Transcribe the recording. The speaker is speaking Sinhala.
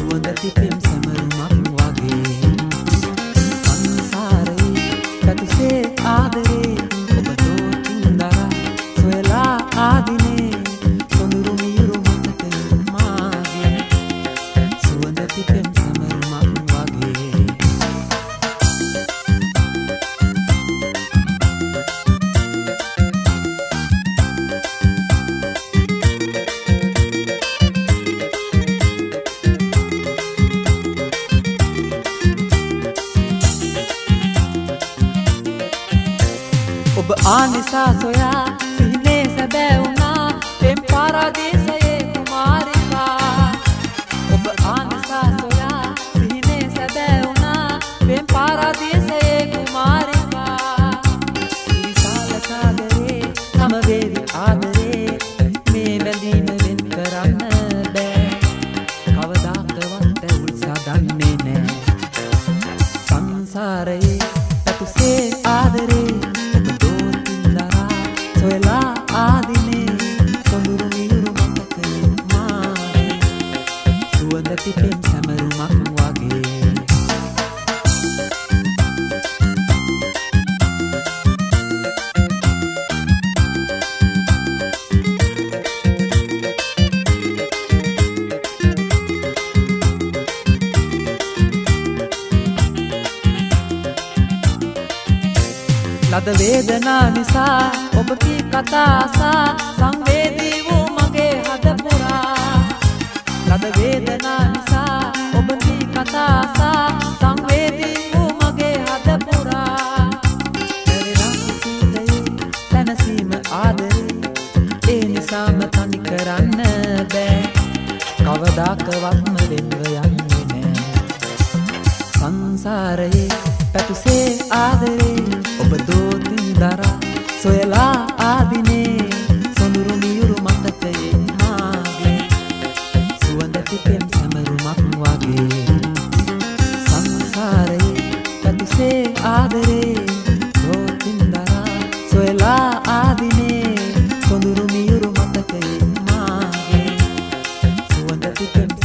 සුවඳති පෙම් සැමරුමක් වගේ සංසාරේ පැතුසේ ආදරේ ඔබ දෝතින්දරා සොයලා ආදිනේ සොඳුරු මියුරු මතක මාගේ සුවඳති පෙම් සැමරුමක් වගේ ඔබ ආනිසා සොයා සිහිනේ සැබෑ වුණා පෙම් පාරාදීසයේ කුමාරිකා ඔබ ආනිසා සොයා සිහිනේ සැබෑ වුණා පෙම් පාරාදීසයේ කුමාරිකා විශාල සාගරේ සමවේවි ආදරේ මේ බැඳීම වෙන් කරන්න බෑ කවදාකවත් ඇවුල් සාදන්නේ නෑ සංසාරයේ පැතුසේ ආදරේ සොයලා ආදිනේ සොඳුරු මියුරු මතක මාගේ සුවඳති පෙම් සැමරුමක් වගේ ලද වේදනා නිසා ඔබ කී කතා ආසා සංවේදී වූ මගේ හද පුරා ලද වේදනා නිසා ඔබ කී කතා ආසා සංවේදී වූ මගේ හද පුරා පෙරලා සිටේ තනසීම ආදරේ ඒ නිසාම තනි කරන්න බෑ කවදාකවත්ම වෙන්ව යන්නේ නෑ සංසාරයේ පැතුසේ ආදරේ ඔබ දෝතින්දරා සොයලා ආදිනේ සොඳුරු මියුරු මතකයේ මාගේ සුවඳති පෙම් සැමරුමක් වගේ සංසාරයේ පැතුසේ ආදරේ දෝතින්දරා සොයලා ආදිනේ සොඳුරු මියුරු මතකයේ මාගේ සුවඳති පෙම්